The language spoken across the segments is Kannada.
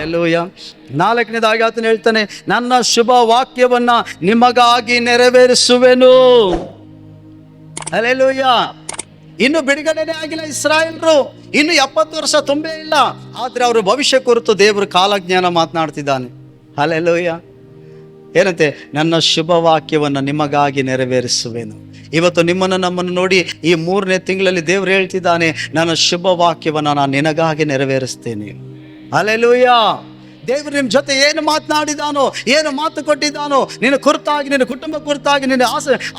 ಹಲ್ಲೆಲೂಯ. 4ನೇದಾಗಿ ಆತನು ಹೇಳ್ತಾನೆ, ನನ್ನ ಶುಭ ವಾಕ್ಯವನ್ನ ನಿಮಗಾಗಿ ನೆರವೇರಿಸುವೆನು. ಹಲ್ಲೆಲೂಯ. ಇನ್ನು ಬಿಡುಗಡೆನೇ ಆಗಿಲ್ಲ ಇಸ್ರಾಯೇಲ್ರು, ಇನ್ನು 70 ವರ್ಷ ತುಂಬೇ ಇಲ್ಲ. ಆದ್ರೆ ಅವರು ಭವಿಷ್ಯ ಕುರಿತು ದೇವರು ಕಾಲಜ್ಞಾನ ಮಾತನಾಡ್ತಿದ್ದಾನೆ. ಹಲ್ಲೆಲೂಯ. ಏನಂತೆ, ನನ್ನ ಶುಭ ವಾಕ್ಯವನ್ನು ನಿಮಗಾಗಿ ನೆರವೇರಿಸುವೆನು. ಇವತ್ತು ನಮ್ಮನ್ನು ನೋಡಿ ಈ 3ನೇ ತಿಂಗಳಲ್ಲಿ ದೇವರು ಹೇಳ್ತಿದ್ದಾನೆ, ನನ್ನ ಶುಭ ವಾಕ್ಯವನ್ನು ನಾನು ನಿನಗಾಗಿ ನೆರವೇರಿಸ್ತೇನೆ. ಹಲ್ಲೆಲೂಯ. ದೇವರು ನಿಮ್ಮ ಜೊತೆ ಏನು ಮಾತನಾಡಿದಾನೋ, ಏನು ಮಾತು ಕೊಟ್ಟಿದ್ದಾನೋ, ನಿನ್ನ ಕುರಿತಾಗಿ, ನಿನ್ನ ಕುಟುಂಬ ಕುರಿತಾಗಿ, ನಿನ್ನ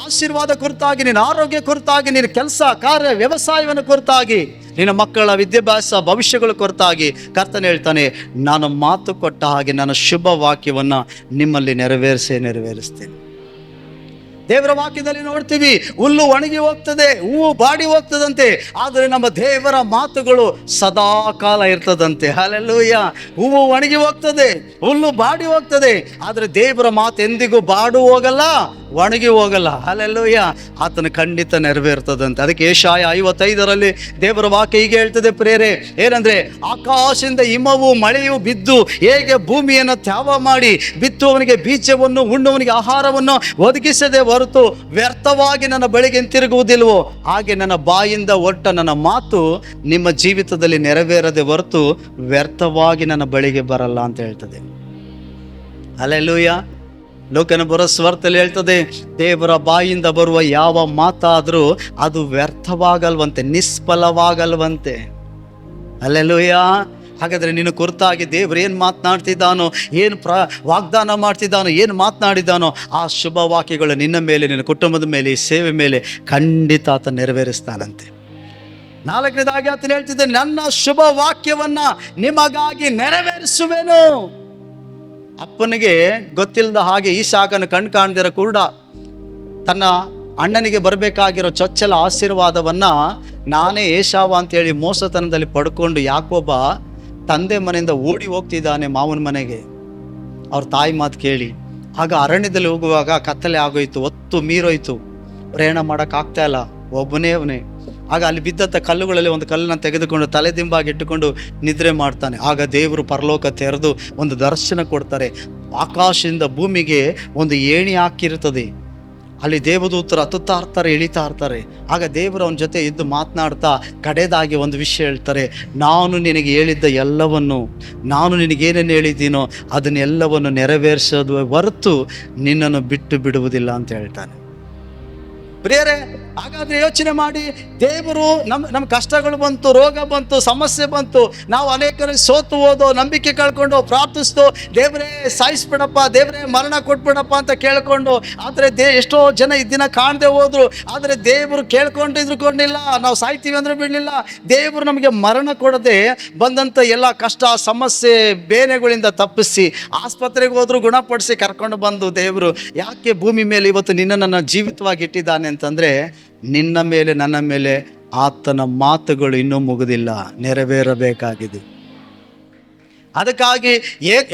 ಆಶೀರ್ವಾದ ಕುರಿತಾಗಿ, ನಿನ್ನ ಆರೋಗ್ಯ ಕುರಿತಾಗಿ, ನಿನ್ನ ಕೆಲಸ ಕಾರ್ಯ ವ್ಯವಸಾಯವನ್ನು ಕುರಿತಾಗಿ, ನಿನ್ನ ಮಕ್ಕಳ ವಿದ್ಯಾಭ್ಯಾಸ ಭವಿಷ್ಯಗಳ ಕುರಿತಾಗಿ ಕರ್ತನು ಹೇಳ್ತಾನೆ, ನಾನು ಮಾತು ಕೊಟ್ಟ ಹಾಗೆ ನನ್ನ ಶುಭ ವಾಕ್ಯವನ್ನು ನಿಮ್ಮಲ್ಲಿ ನೆರವೇರಿಸ್ತೇನೆ. ದೇವರ ವಾಕ್ಯದಲ್ಲಿ ನೋಡ್ತೀವಿ, ಹುಲ್ಲು ಒಣಗಿ ಹೋಗ್ತದೆ, ಹೂವು ಬಾಡಿ ಹೋಗ್ತದಂತೆ, ಆದರೆ ನಮ್ಮ ದೇವರ ಮಾತುಗಳು ಸದಾ ಕಾಲ ಇರ್ತದಂತೆ. ಹಲ್ಲೆಲೂಯ. ಹೂವು ಒಣಗಿ ಹೋಗ್ತದೆ, ಹುಲ್ಲು ಬಾಡಿ ಹೋಗ್ತದೆ, ಆದರೆ ದೇವರ ಮಾತು ಎಂದಿಗೂ ಬಾಡು ಹೋಗಲ್ಲ, ಒಣಗಿ ಹೋಗಲ್ಲ. ಹಲ್ಲೆಲೂಯ. ಆತನ ಖಂಡಿತ ನೆರವೇರ್ತದಂತೆ. ಅದಕ್ಕೆ ಯೆಶಾಯ 55ರಲ್ಲಿ ದೇವರ ವಾಕ್ಯ ಹೀಗೆ ಹೇಳ್ತದೆ ಪ್ರಿಯರೇ, ಏನಂದ್ರೆ, ಆಕಾಶದಿಂದ ಹಿಮವು ಮಳೆಯು ಬಿದ್ದು ಹೇಗೆ ಭೂಮಿಯನ್ನು ತ್ಯಾವ ಮಾಡಿ ಬಿತ್ತುವವನಿಗೆ ಬೀಜವನ್ನು ಉಣ್ಣುವವನಿಗೆ ಆಹಾರವನ್ನು ಒದಗಿಸದೆ ಹೊರತು ವ್ಯರ್ಥವಾಗಿ ನನ್ನ ಬಳಿಗೆ ಹಿಂತಿರುಗುವುದಿಲ್ವೋ, ಹಾಗೆ ನನ್ನ ಬಾಯಿಂದ ಹೊರಟ ನನ್ನ ಮಾತು ನಿಮ್ಮ ಜೀವಿತದಲ್ಲಿ ನೆರವೇರದೆ ಹೊರತು ವ್ಯರ್ಥವಾಗಿ ನನ್ನ ಬಳಿಗೆ ಬರಲ್ಲ ಅಂತ ಹೇಳ್ತದೆ. ಹಲ್ಲೆಲೂಯ. ಲೋಕನ ಬರೋ ಸ್ವಾರ್ಥದಲ್ಲಿ ಹೇಳ್ತದೆ, ದೇವರ ಬಾಯಿಂದ ಬರುವ ಯಾವ ಮಾತಾದರೂ ಅದು ವ್ಯರ್ಥವಾಗಲ್ವಂತೆ, ನಿಷ್ಫಲವಾಗಲ್ವಂತೆ. ಹಲ್ಲೆಲೂಯ. ಹಾಗಾದರೆ ನಿನ್ನ ಕುರಿತಾಗಿ ದೇವರು ಏನು ಮಾತನಾಡ್ತಿದ್ದಾನೋ, ಏನು ವಾಗ್ದಾನ ಮಾಡ್ತಿದ್ದಾನೋ, ಏನು ಮಾತನಾಡಿದ್ದಾನೋ, ಆ ಶುಭ ವಾಕ್ಯಗಳು ನಿನ್ನ ಮೇಲೆ, ನಿನ್ನ ಕುಟುಂಬದ ಮೇಲೆ, ಈ ಸೇವೆ ಮೇಲೆ ಖಂಡಿತ ಆತ ನೆರವೇರಿಸ್ತಾನಂತೆ. 4ನೇದಾಗಿ ಆತನು ಹೇಳ್ತಿದ್ದೆ, ನನ್ನ ಶುಭ ವಾಕ್ಯವನ್ನ ನಿಮಗಾಗಿ ನೆರವೇರಿಸುವೆನು. ಅಪ್ಪನಿಗೆ ಗೊತ್ತಿಲ್ಲದ ಹಾಗೆ ಇಸಾಕನ ಕಣ್ ಕಾಣದಿರೋ ಕೂಡ ತನ್ನ ಅಣ್ಣನಿಗೆ ಬರಬೇಕಾಗಿರೋ ಚೊಚ್ಚಲ ಆಶೀರ್ವಾದವನ್ನ ನಾನೇ ಏಷಾವ ಅಂತೇಳಿ ಮೋಸತನದಲ್ಲಿ ಪಡ್ಕೊಂಡು ಯಾಕೋಬ ತಂದೆ ಮನೆಯಿಂದ ಓಡಿ ಹೋಗ್ತಿದ್ದಾನೆ ಮಾವನ ಮನೆಗೆ, ಅವ್ರ ತಾಯಿ ಮಾತು ಕೇಳಿ. ಆಗ ಅರಣ್ಯದಲ್ಲಿ ಹೋಗುವಾಗ ಕತ್ತಲೆ ಆಗೋಯ್ತು, ಹೊತ್ತು ಮೀರೋಯ್ತು, ಪ್ರಯಾಣ ಮಾಡೋಕ್ಕಾಗ್ತಾ ಇಲ್ಲ, ಒಬ್ಬನೇ. ಆಗ ಅಲ್ಲಿ ಬಿದ್ದಂಥ ಕಲ್ಲುಗಳಲ್ಲಿ ಒಂದು ಕಲ್ಲನ್ನು ತೆಗೆದುಕೊಂಡು ತಲೆದಿಂಬಾಗಿ ಇಟ್ಟುಕೊಂಡು ನಿದ್ರೆ ಮಾಡ್ತಾನೆ. ಆಗ ದೇವರು ಪರಲೋಕ ತೆರೆದು ಒಂದು ದರ್ಶನ ಕೊಡ್ತಾರೆ. ಆಕಾಶದಿಂದ ಭೂಮಿಗೆ ಒಂದು ಏಣಿ ಹಾಕಿರ್ತದೆ, ಅಲ್ಲಿ ದೇವದೂತರು ಹತ್ತುತ್ತಾ ಇರ್ತಾರೆ, ಇಳಿತಾ ಇರ್ತಾರೆ. ಆಗ ದೇವರು ಅವನ ಜೊತೆ ಇದ್ದು ಮಾತನಾಡ್ತಾ ಕಡೆದಾಗಿ ಒಂದು ವಿಷಯ ಹೇಳ್ತಾರೆ, ನಾನು ನಿನಗೆ ಹೇಳಿದ್ದ ಎಲ್ಲವನ್ನು, ನಾನು ನಿನಗೇನೇನು ಹೇಳಿದ್ದೀನೋ ಅದನ್ನೆಲ್ಲವನ್ನು ನೆರವೇರಿಸೋದು ಹೊರತು ನಿನ್ನನ್ನು ಬಿಟ್ಟು ಬಿಡುವುದಿಲ್ಲ ಅಂತ ಹೇಳ್ತಾನೆ. ಪ್ರಿಯರೇ, ಹಾಗಾದ್ರೆ ಯೋಚನೆ ಮಾಡಿ, ದೇವರು ನಮ್ಮ ಕಷ್ಟಗಳು ಬಂತು, ರೋಗ ಬಂತು, ಸಮಸ್ಯೆ ಬಂತು, ನಾವು ಅನೇಕರಿಗೆ ಸೋತು ಹೋದೋ, ನಂಬಿಕೆ ಕಳ್ಕೊಂಡು ಪ್ರಾರ್ಥಿಸ್ತು, ದೇವರೇ ಸಾಯಿಸ್ಬಿಡಪ್ಪ, ದೇವರೇ ಮರಣ ಕೊಟ್ಬಿಡಪ್ಪ ಅಂತ ಕೇಳ್ಕೊಂಡು. ಆದರೆ ಎಷ್ಟೋ ಜನ ಈ ದಿನ ಕಾಣದೆ ಹೋದ್ರು, ಆದರೆ ದೇವರು ಕೇಳ್ಕೊಂಡಿದ್ರುಕೊಂಡಿಲ್ಲ, ನಾವು ಸಾಯ್ತೀವಿ ಅಂದ್ರೆ ಬಿಡಲಿಲ್ಲ. ದೇವರು ನಮಗೆ ಮರಣ ಕೊಡದೆ ಬಂದಂಥ ಎಲ್ಲ ಕಷ್ಟ ಸಮಸ್ಯೆ ಬೇನೆಗಳಿಂದ ತಪ್ಪಿಸಿ ಆಸ್ಪತ್ರೆಗೆ ಹೋದ್ರು ಗುಣಪಡಿಸಿ ಕರ್ಕೊಂಡು ಬಂದು ದೇವರು ಯಾಕೆ ಭೂಮಿ ಮೇಲೆ ಇವತ್ತು ನಿನ್ನನ್ನು ಜೀವಿತವಾಗಿ ಇಟ್ಟಿದ್ದಾನೆ ಅಂತಂದರೆ, ನಿನ್ನ ಮೇಲೆ ನನ್ನ ಮೇಲೆ ಆತನ ಮಾತುಗಳು ಇನ್ನೂ ಮುಗಿದಿಲ್ಲ, ನೆರವೇರಬೇಕಾಗಿದೆ. ಅದಕ್ಕಾಗಿ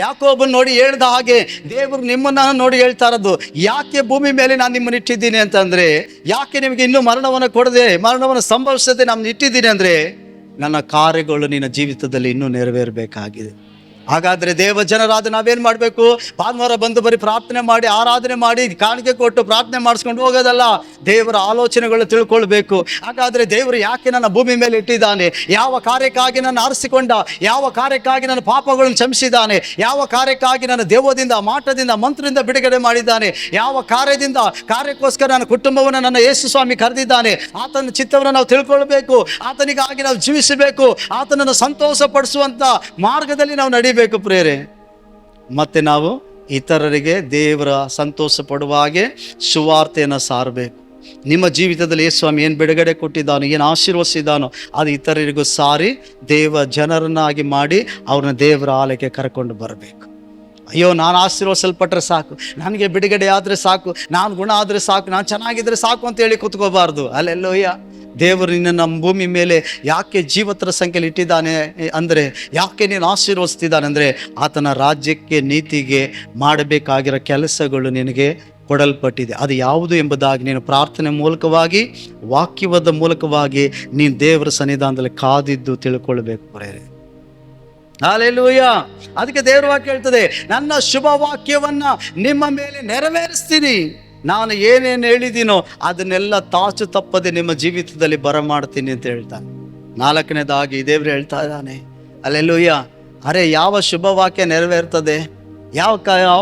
ಯಾಕೋಬನ್ ನೋಡಿ ಹೇಳ್ದ ಹಾಗೆ ದೇವರು ನಿಮ್ಮನ್ನು ನೋಡಿ ಹೇಳ್ತಾ ಇರೋದು, ಯಾಕೆ ಭೂಮಿ ಮೇಲೆ ನಾನು ನಿಮ್ಮನ್ನು ಇಟ್ಟಿದ್ದೀನಿ ಅಂತಂದರೆ, ಯಾಕೆ ನಿಮಗೆ ಇನ್ನೂ ಮರಣವನ್ನು ಕೊಡದೆ, ಮರಣವನ್ನು ಸಂಭವಿಸದೆ ನಾನು ಇಟ್ಟಿದ್ದೀನಿ ಅಂದರೆ, ನನ್ನ ಕಾರ್ಯಗಳು ನಿನ್ನ ಜೀವಿತದಲ್ಲಿ ಇನ್ನೂ ನೆರವೇರಬೇಕಾಗಿದೆ. ಹಾಗಾದರೆ ದೇವ ಜನರಾದ ನಾವೇನು ಮಾಡಬೇಕು? ಭಾನುವಾರ ಬಂದು ಬರೀ ಪ್ರಾರ್ಥನೆ ಮಾಡಿ, ಆರಾಧನೆ ಮಾಡಿ, ಕಾಣಿಕೆ ಕೊಟ್ಟು ಪ್ರಾರ್ಥನೆ ಮಾಡಿಸ್ಕೊಂಡು ಹೋಗೋದಲ್ಲ, ದೇವರ ಆಲೋಚನೆಗಳು ತಿಳ್ಕೊಳ್ಬೇಕು. ಹಾಗಾದರೆ ದೇವರು ಯಾಕೆ ನನ್ನ ಭೂಮಿ ಮೇಲೆ ಇಟ್ಟಿದ್ದಾನೆ, ಯಾವ ಕಾರ್ಯಕ್ಕಾಗಿ ನನ್ನ ಆರಿಸಿಕೊಂಡ, ಯಾವ ಕಾರ್ಯಕ್ಕಾಗಿ ನನ್ನ ಪಾಪಗಳನ್ನು ಕ್ಷಮಿಸಿದ್ದಾನೆ, ಯಾವ ಕಾರ್ಯಕ್ಕಾಗಿ ನನ್ನ ದೇವದಿಂದ, ಮಾಟದಿಂದ, ಮಂತ್ರದಿಂದ ಬಿಡುಗಡೆ ಮಾಡಿದ್ದಾನೆ, ಯಾವ ಕಾರ್ಯಕ್ಕೋಸ್ಕರ ನನ್ನ ಕುಟುಂಬವನ್ನು ನನ್ನ ಯೇಸು ಸ್ವಾಮಿ ಕರೆದಿದ್ದಾನೆ, ಆತನ ಚಿತ್ತವನ್ನು ನಾವು ತಿಳ್ಕೊಳ್ಬೇಕು, ಆತನಿಗಾಗಿ ನಾವು ಜೀವಿಸಬೇಕು, ಆತನನ್ನು ಸಂತೋಷ ಪಡಿಸುವಂಥ ಮಾರ್ಗದಲ್ಲಿ ನಾವು ನಡಿಬೇಕು ಪ್ರಿಯರೇ. ಮತ್ತೆ ನಾವು ಇತರರಿಗೆ ದೇವರ ಸಂತೋಷ ಪಡುವ ಹಾಗೆ ಸುವಾರ್ತೆಯನ್ನು ಸಾರಬೇಕು. ನಿಮ್ಮ ಜೀವಿತದಲ್ಲಿ ಯೇಸು ಸ್ವಾಮಿ ಏನು ಬಿಡುಗಡೆ ಕೊಟ್ಟಿದ್ದಾನೋ, ಏನು ಆಶೀರ್ವದಿಸಿದ್ದಾನೋ ಅದು ಇತರರಿಗೂ ಸಾರಿ ದೇವ ಜನರನ್ನಾಗಿ ಮಾಡಿ ಅವ್ರನ್ನ ದೇವರ ಆಲಯಕ್ಕೆ ಕರ್ಕೊಂಡು ಬರಬೇಕು. ಅಯ್ಯೋ, ನಾನು ಆಶೀರ್ವದಿಸಲ್ಪಟ್ರೆ ಸಾಕು, ನನಗೆ ಬಿಡುಗಡೆ ಆದರೆ ಸಾಕು, ನಾನು ಗುಣ ಆದರೆ ಸಾಕು, ನಾನು ಚೆನ್ನಾಗಿದ್ರೆ ಸಾಕು ಅಂತೇಳಿ ಕೂತ್ಕೋಬಾರ್ದು. ಅಲ್ಲೆಲ್ಲೋಯ್ಯ, ದೇವರು ನಿನ್ನ ನಮ್ಮ ಭೂಮಿ ಮೇಲೆ ಯಾಕೆ ಜೀವತರ ಸಂಖ್ಯೆಯಲ್ಲಿ ಇಟ್ಟಿದ್ದಾನೆ ಅಂದರೆ, ಯಾಕೆ ನೀನು ಆಶೀರ್ವದಿಸ್ತಿದ್ದಾನೆ ಅಂದರೆ, ಆತನ ರಾಜ್ಯಕ್ಕೆ ನೀತಿಗೆ ಮಾಡಬೇಕಾಗಿರೋ ಕೆಲಸಗಳು ನಿನಗೆ ಕೊಡಲ್ಪಟ್ಟಿದೆ. ಅದು ಯಾವುದು ಎಂಬುದಾಗಿ ನೀನು ಪ್ರಾರ್ಥನೆ ಮೂಲಕವಾಗಿ, ವಾಕ್ಯವಾದ ಮೂಲಕವಾಗಿ ನೀನು ದೇವರ ಸನ್ನಿಧಾನದಲ್ಲಿ ಕಾದಿದ್ದು ತಿಳ್ಕೊಳ್ಬೇಕು ಪ್ರೇರೆ. ಹಲ್ಲೆಲೂಯಾ. ಅದಕ್ಕೆ ದೇವರ ವಾಕ್ಯ ಹೇಳ್ತದೆ, ನನ್ನ ಶುಭ ವಾಕ್ಯವನ್ನ ನಿಮ್ಮ ಮೇಲೆ ನೆರವೇರಿಸ್ತೀನಿ. ನಾನು ಏನೇನು ಹೇಳಿದ್ದೀನೋ ಅದನ್ನೆಲ್ಲ ತಾಚು ತಪ್ಪದೆ ನಿಮ್ಮ ಜೀವಿತದಲ್ಲಿ ಬರಮಾಡ್ತೀನಿ ಅಂತ ಹೇಳ್ತಾನೆ. ನಾಲ್ಕನೇದಾಗಿ ದೇವರು ಹೇಳ್ತಾ ಇದ್ದಾನೆ, ಹಲ್ಲೆಲೂಯಾ, ಅರೆ ಯಾವ ಶುಭ ವಾಕ್ಯ ನೆರವೇರ್ತದೆ, ಯಾವ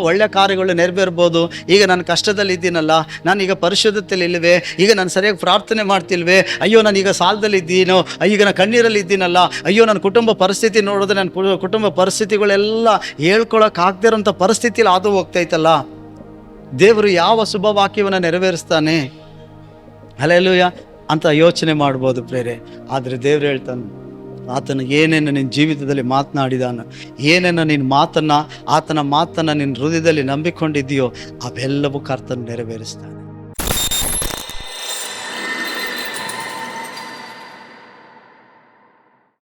ಒಳ್ಳೆ ಕಾರ್ಯಗಳು ನೆರವೇರ್ಬೋದು. ಈಗ ನಾನು ಕಷ್ಟದಲ್ಲಿ ಇದ್ದೀನಲ್ಲ, ನಾನೀಗ ಪರಿಶುದ್ಧತೆಯಲ್ಲಿ ಇಲ್ವೇ, ಈಗ ನಾನು ಸರಿಯಾಗಿ ಪ್ರಾರ್ಥನೆ ಮಾಡ್ತಿಲ್ವೇ, ಅಯ್ಯೋ ನಾನೀಗ ಸಾಲದಲ್ಲಿ ಇದ್ದೀನೋ, ಈಗ ನಾನು ಕಣ್ಣೀರಲ್ಲಿ ಇದ್ದೀನಲ್ಲ, ಅಯ್ಯೋ ನನ್ನ ಕುಟುಂಬ ಪರಿಸ್ಥಿತಿ ನೋಡಿದ್ರೆ ನನ್ನ ಕುಟುಂಬ ಪರಿಸ್ಥಿತಿಗಳೆಲ್ಲ ಹೇಳ್ಕೊಳಕ್ಕಾಗದಿರೋಂಥ ಪರಿಸ್ಥಿತಿಯಲ್ಲಿ ಅದು ಹೋಗ್ತೈತಲ್ಲ. ದೇವರು ಯಾವ ಶುಭ ವಾಕ್ಯವನ್ನು ನೆರವೇರಿಸ್ತಾನೆ, ಹಲ್ಲೆಲೂಯಾ ಅಂತ ಯೋಚನೆ ಮಾಡ್ಬೋದು ಪ್ರೇರೆ. ಆದರೆ ದೇವರು ಹೇಳ್ತಾನೆ, ಆತನು ಏನೇನು ನಿನ್ನ ಜೀವಿತದಲ್ಲಿ ಮಾತನಾಡಿದಾನ, ಏನೇನು ನಿನ್ನ ಆತನ ಮಾತನ್ನು ನಿನ್ನ ಹೃದಯದಲ್ಲಿ ನಂಬಿಕೊಂಡಿದ್ದೀಯೋ ಅವೆಲ್ಲವೂ ಕರ್ತನು ನೆರವೇರಿಸ್ತಾನೆ.